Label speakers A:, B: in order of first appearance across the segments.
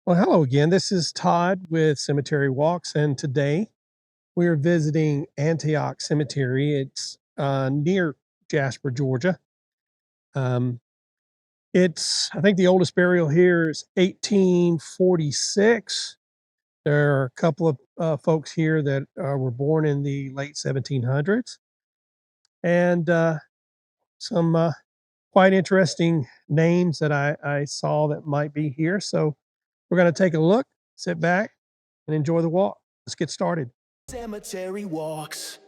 A: Well, hello again. This is Todd with Cemetery Walks, and today we are visiting Antioch Cemetery. It's near Jasper, Georgia. Um, I think the oldest burial here is 1846. There are a couple of folks here that were born in the late 1700s, and some quite interesting names that I saw that might be here. So we're going to take a look, sit back, and enjoy the walk. Let's get started.
B: Cemetery walks.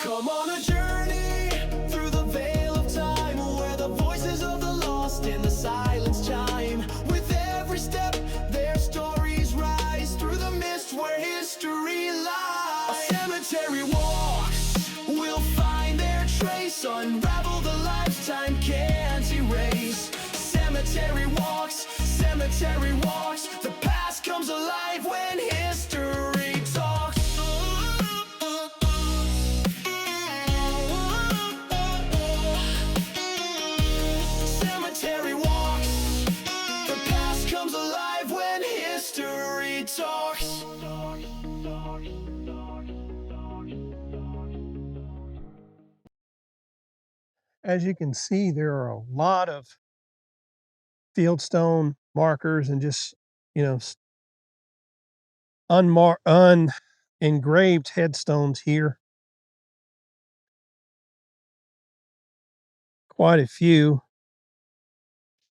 B: Come on a journey through the veil of time, where the voices of the lost in the silence chime. With every step, their stories rise through the mist where history lies. A cemetery walks. We'll find their trace, unravel the lifetime can't erase. Cemetery walks. Cemetery walks. The past comes alive when history talks. Cemetery walks. The past comes alive when history talks.
A: As you can see, there are a lot of fieldstone markers and just, you know, engraved headstones here. Quite a few.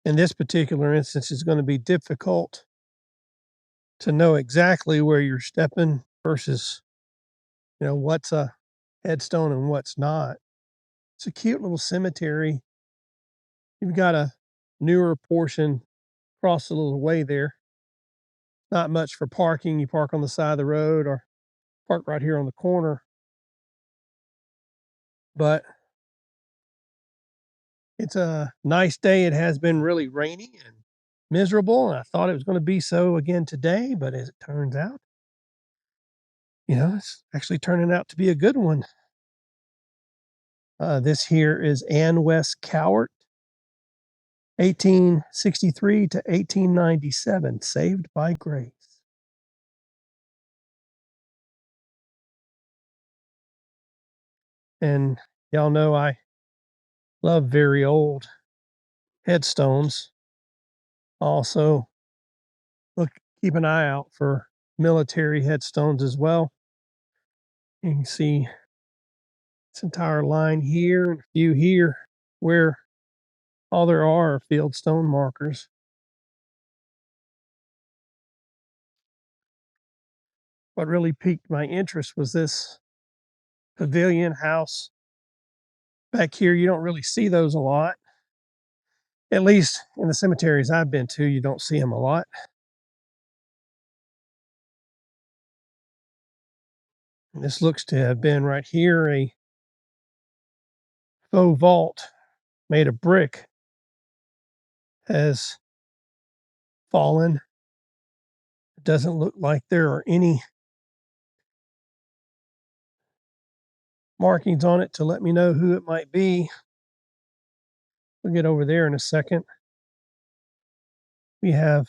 A: In this particular instance, it's going to be difficult to know exactly where you're stepping versus, what's a headstone and what's not. It's a cute little cemetery. You've got a newer portion across a little way there. Not much for parking. You park on the side of the road or park right here on the corner. But it's a nice day. It has been really rainy and miserable, and I thought it was going to be so again today, but as it turns out, it's actually turning out to be a good one. This here is Ann West Cowart, 1863 to 1897, saved by grace. And y'all know I love very old headstones. Also, keep an eye out for military headstones as well. You can see this entire line here and a few here where all there are fieldstone markers. What really piqued my interest was this pavilion house back here. You don't really see those a lot. At least in the cemeteries I've been to, you don't see them a lot. And this looks to have been right here a faux vault made of brick has fallen. It doesn't look like there are any markings on it to let me know who it might be. We'll get over there in a second. We have,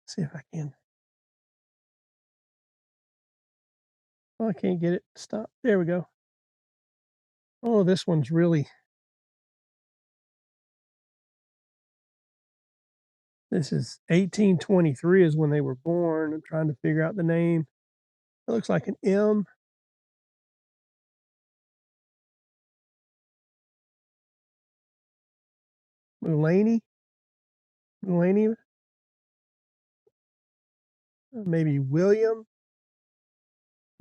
A: see if I can. Oh, I can't get it to stop. There we go. Oh, this one's really, this is 1823 is when they were born. I'm trying to figure out the name. It looks like an M. Mulaney? Mulaney? Maybe William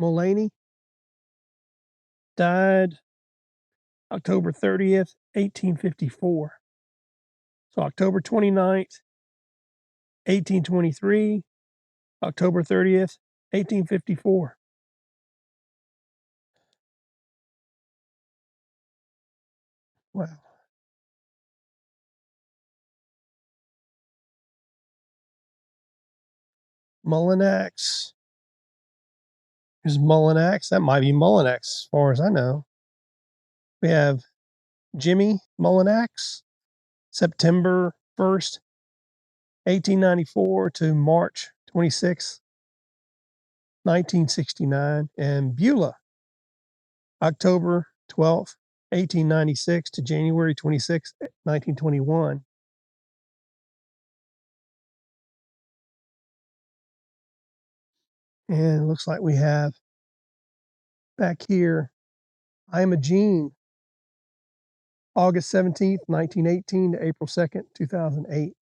A: Mulaney? Died October 30th, 1854. So October 29th, 1823, October 30th, 1854. Wow. Mullinax. Here's Mullinax. That might be Mullinax as far as I know. We have Jimmy Mullinax, September 1st, 1894 to March 26th, 1969, and Beulah, October 12th, 1896 to January 26th, 1921. And it looks like we have back here, Imogene, August 17th, 1918 to April 2nd, 2008.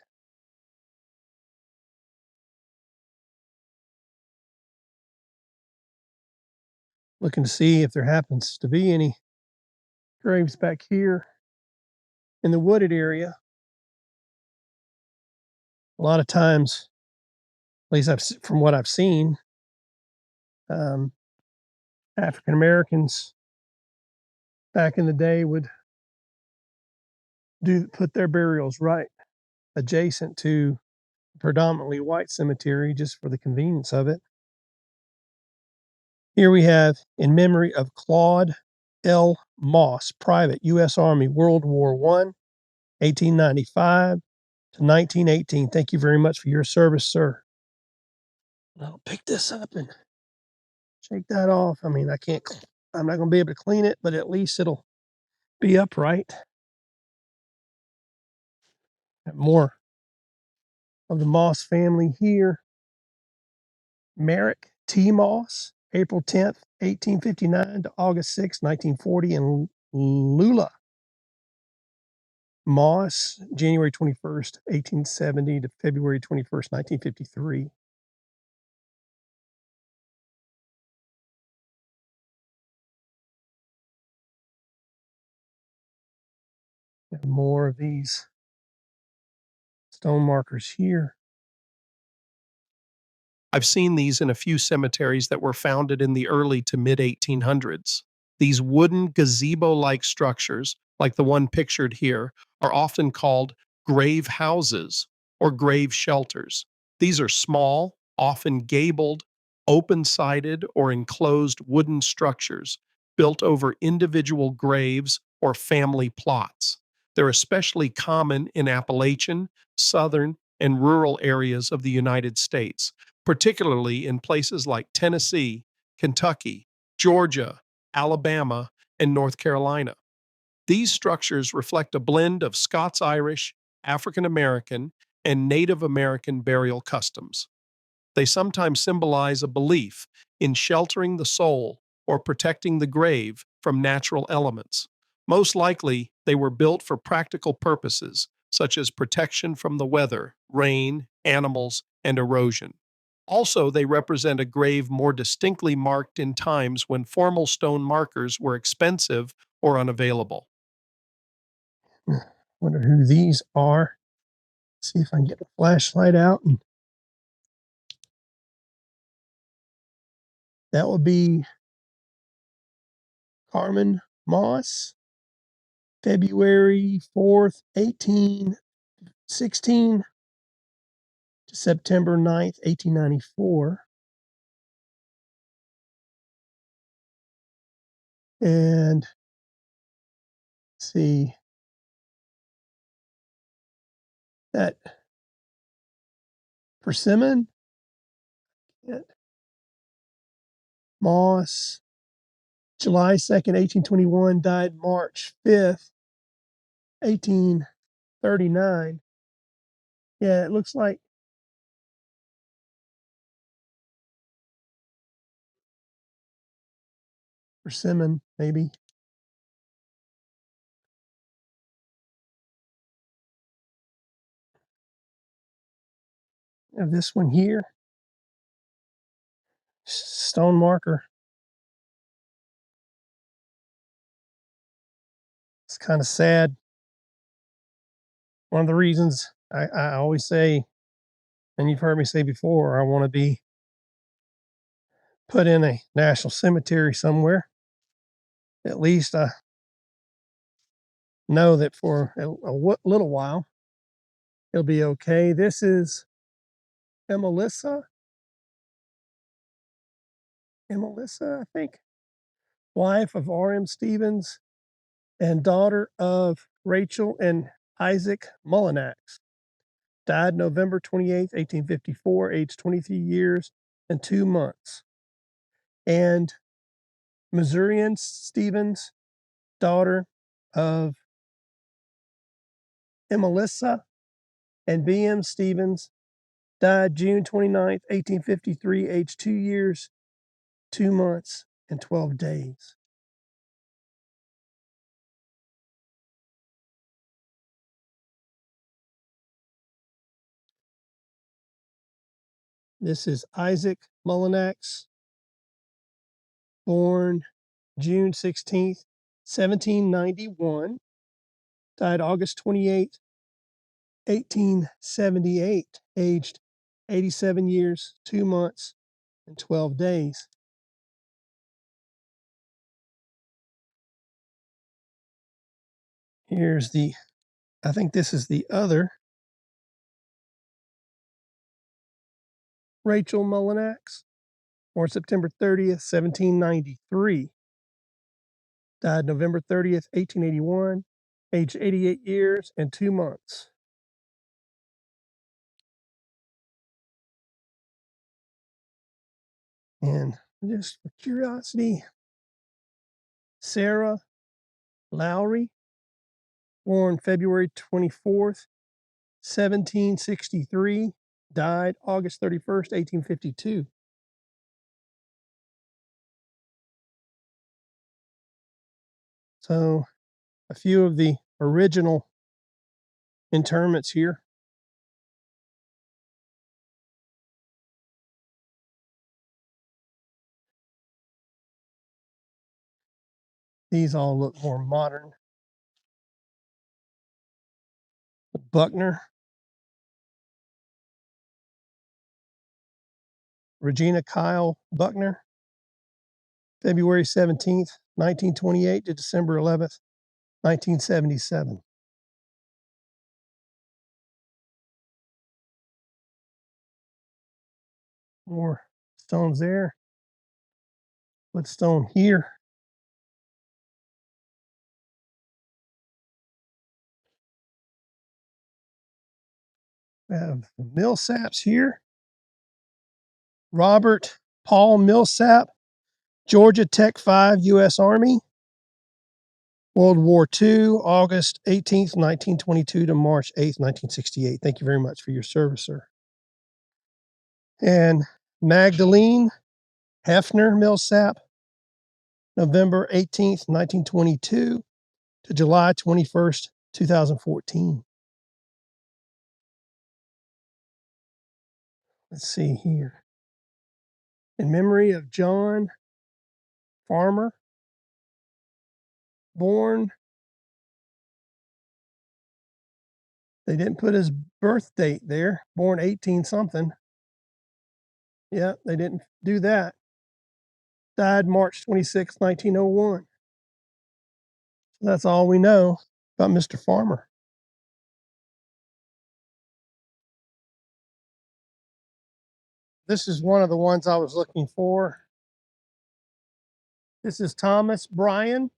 A: Looking to see if there happens to be any graves back here in the wooded area. A lot of times, at least from what I've seen, um, African Americans back in the day would put their burials right adjacent to a predominantly white cemetery just for the convenience of it. Here we have in memory of Claude L. Moss, Private, U.S. Army, World War I, 1895 to 1918. Thank you very much for your service, sir. I'll pick this up and shake that off. I mean, I'm not going to be able to clean it, but at least it'll be upright. Have more of the Moss family here. Merrick T. Moss, April 10th, 1859 to August 6th, 1940, and Lula Moss, January 21st, 1870 to February 21st, 1953. And more of these stone markers here.
C: I've seen these in a few cemeteries that were founded in the early to mid 1800s. These wooden gazebo like structures, like the one pictured here, are often called grave houses or grave shelters. These are small, often gabled, open sided, or enclosed wooden structures built over individual graves or family plots. They're especially common in Appalachian, southern, and rural areas of the United States, particularly in places like Tennessee, Kentucky, Georgia, Alabama, and North Carolina. These structures reflect a blend of Scots-Irish, African American, and Native American burial customs. They sometimes symbolize a belief in sheltering the soul or protecting the grave from natural elements. Most likely, they were built for practical purposes, such as protection from the weather, rain, animals, and erosion. Also, they represent a grave more distinctly marked in times when formal stone markers were expensive or unavailable.
A: Wonder who these are. See if I can get the flashlight out. And that would be Carmen Moss, February 4th, 1816 to September 9th, 1894. And let's see that Persimmon, Moss, July 2nd, 1821, died March 5th, 1839. Yeah, it looks like Persimmon, maybe. Have this one here, stone marker. It's kind of sad. One of the reasons I always say, and you've heard me say before, I want to be put in a national cemetery somewhere. At least I know that for a little while it'll be okay. This is Emelissa, I think, wife of R.M. Stevens and daughter of Rachel and Isaac Mullinax, died November 28th, 1854, aged 23 years and 2 months. And Missourian Stevens, daughter of Emelissa and B.M. Stevens, died June 29th, 1853, aged 2 years, 2 months, and 12 days. This is Isaac Mullinax, born June 16th, 1791, died August 28th, 1878, aged 87 years, 2 months, and 12 days. Here's I think this is the other Rachel Mullinax, born September 30th, 1793, died November 30th, 1881, aged 88 years and 2 months. And just for curiosity, Sarah Lowry, born February 24th, 1763, died August 31st, 1852. So a few of the original interments here. These all look more modern. Buckner, Regina Kyle Buckner, February 17th, 1928 to December 11th, 1977. More stones there. What stone here? We have the Millsaps here. Robert Paul Millsap, Georgia Tech 5, U.S. Army. World War II, August 18th, 1922 to March 8th, 1968. Thank you very much for your service, sir. And Magdalene Hefner Millsap, November 18th, 1922 to July 21st, 2014. Let's see here. In memory of John Farmer, born, they didn't put his birth date there, born 18 something. Yeah, they didn't do that. Died March 26, 1901. So that's all we know about Mr. Farmer. This is one of the ones I was looking for. This is Thomas Bryan,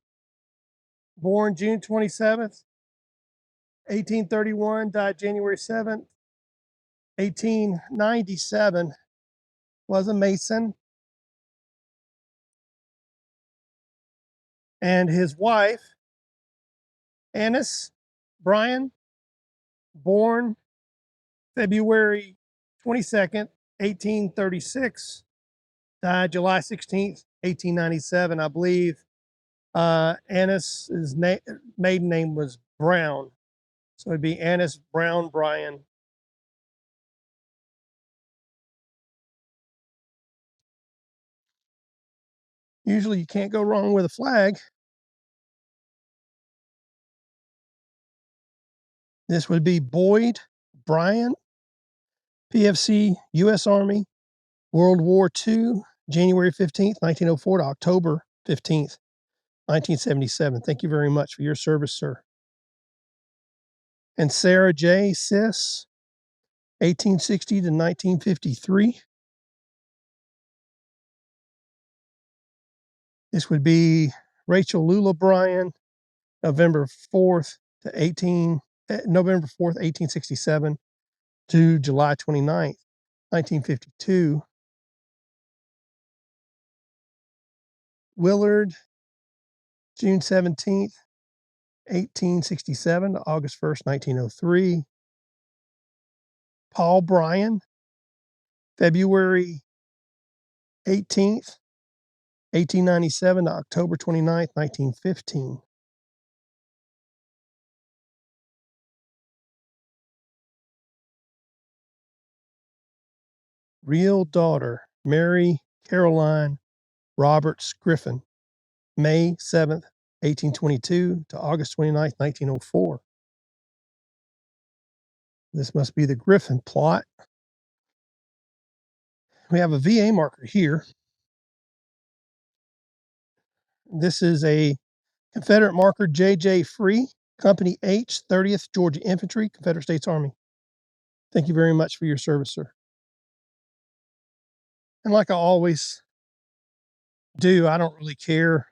A: born June 27th, 1831, died January 7th, 1897, was a Mason. And his wife, Annis Bryan, born February 22nd, 1836, died July 16th, 1897. I believe Annis's maiden name was Brown. So it'd be Annis Brown Bryan. Usually you can't go wrong with a flag. This would be Boyd Bryan, PFC, U.S. Army, World War II, January 15th, 1904 to October 15th, 1977. Thank you very much for your service, sir. And Sarah J. Sis, 1860 to 1953. This would be Rachel Lula Bryan, November 4th to November 4th, 1867 to July 29th, 1952. Willard, June 17th, 1867 to August 1st, 1903. Paul Bryan, February 18th, 1897 to October 29th, 1915. Real daughter, Mary Caroline Roberts Griffin, May 7th, 1822 to August 29th, 1904. This must be the Griffin plot. We have a VA marker here. This is a Confederate marker, J.J. Free, Company H, 30th Georgia Infantry, Confederate States Army. Thank you very much for your service, sir. And like I always do, I don't really care,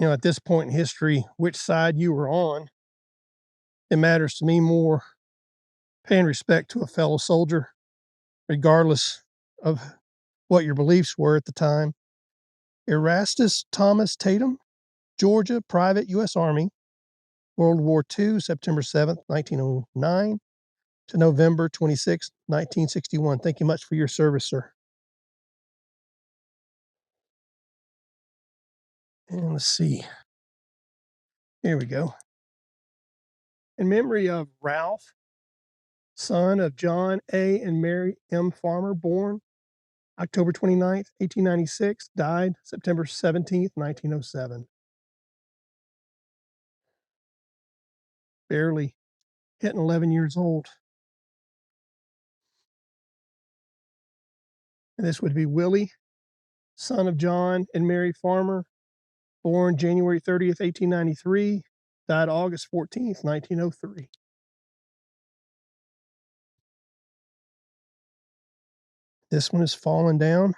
A: at this point in history, which side you were on. It matters to me more paying respect to a fellow soldier, regardless of what your beliefs were at the time. Erastus Thomas Tatum, Georgia, Private, U.S. Army, World War II, September 7th, 1909 to November 26th, 1961. Thank you much for your service, sir. And let's see. Here we go. In memory of Ralph, son of John A. and Mary M. Farmer, born October 29th, 1896, died September 17th, 1907. Barely hitting 11 years old. And this would be Willie, son of John and Mary Farmer, born January 30th, 1893, died August 14th, 1903. This one is fallen down.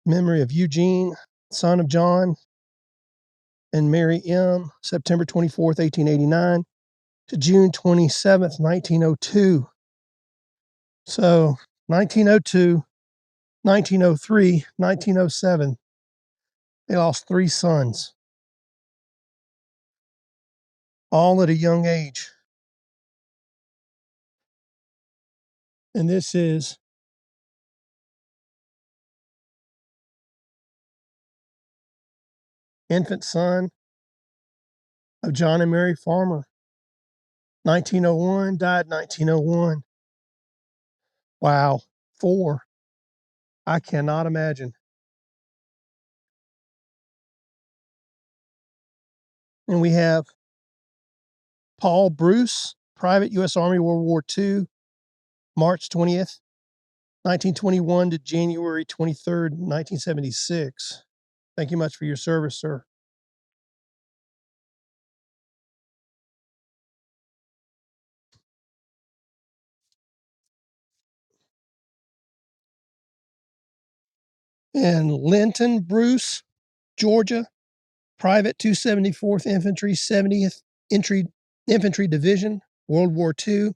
A: Memory of Eugene, son of John and Mary M., September 24th, 1889 to June 27th, 1902. So 1902, 1903, 1907, they lost 3 sons, all at a young age. And this is infant son of John and Mary Farmer, 1901, died 1901. Wow, 4. I cannot imagine. And we have Paul Bruce, Private, U.S. Army, World War II, March 20th, 1921 to January 23rd, 1976. Thank you much for your service, sir. And Linton Bruce, Georgia, Private, 274th Infantry, 70th Infantry Division, World War II,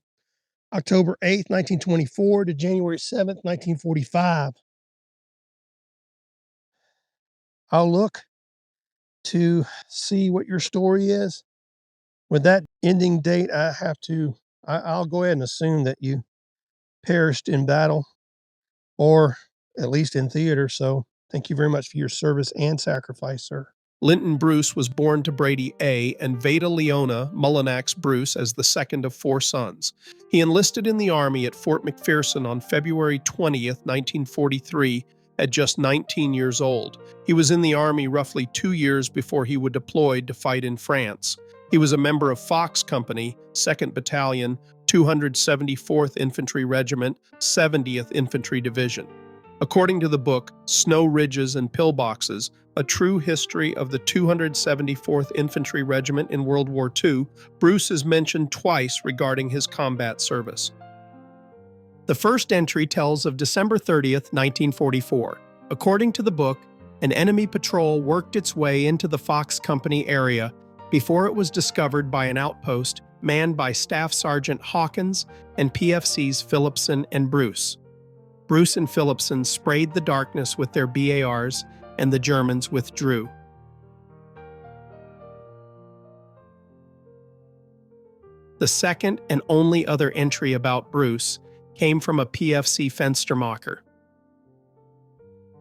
A: October 8th, 1924 to January 7th, 1945. I'll look to see what your story is. With that ending date, I'll go ahead and assume that you perished in battle or at least in theater. So thank you very much for your service and sacrifice, sir.
C: Linton Bruce was born to Brady A. and Veda Leona Mullinax Bruce as the second of 4 sons. He enlisted in the Army at Fort McPherson on February 20th, 1943, at just 19 years old. He was in the Army roughly 2 years before he would deploy to fight in France. He was a member of Fox Company, 2nd Battalion, 274th Infantry Regiment, 70th Infantry Division. According to the book Snow Ridges and Pillboxes, A True History of the 274th Infantry Regiment in World War II, Bruce is mentioned twice regarding his combat service. The first entry tells of December 30th, 1944. According to the book, an enemy patrol worked its way into the Fox Company area before it was discovered by an outpost manned by Staff Sergeant Hawkins and PFCs Phillipson and Bruce. Bruce and Phillipson sprayed the darkness with their BARs, and the Germans withdrew. The second and only other entry about Bruce came from a PFC Fenstermacher.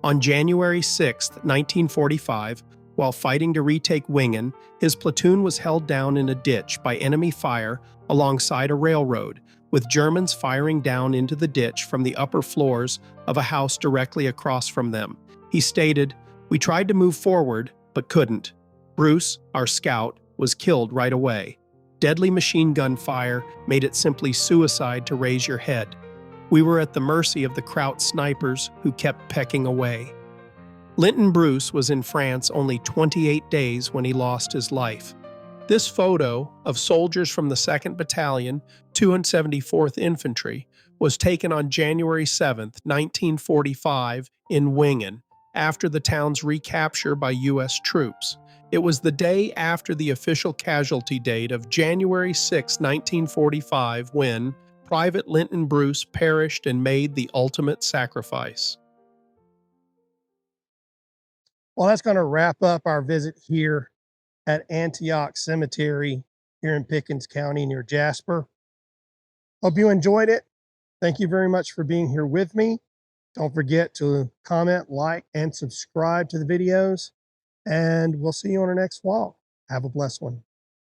C: On January 6, 1945, while fighting to retake Wingen, his platoon was held down in a ditch by enemy fire alongside a railroad, with Germans firing down into the ditch from the upper floors of a house directly across from them. He stated, "We tried to move forward, but couldn't. Bruce, our scout, was killed right away. Deadly machine gun fire made it simply suicide to raise your head. We were at the mercy of the Kraut snipers who kept pecking away." Linton Bruce was in France only 28 days when he lost his life. This photo of soldiers from the 2nd Battalion, 274th Infantry, was taken on January 7, 1945, in Wingen, after the town's recapture by U.S. troops. It was the day after the official casualty date of January 6, 1945, when Private Linton Bruce perished and made the ultimate sacrifice.
A: Well, that's going to wrap up our visit here at Antioch Cemetery here in Pickens County near Jasper. Hope you enjoyed it. Thank you very much for being here with me. Don't forget to comment, like, and subscribe to the videos. And we'll see you on our next walk. Have a blessed one.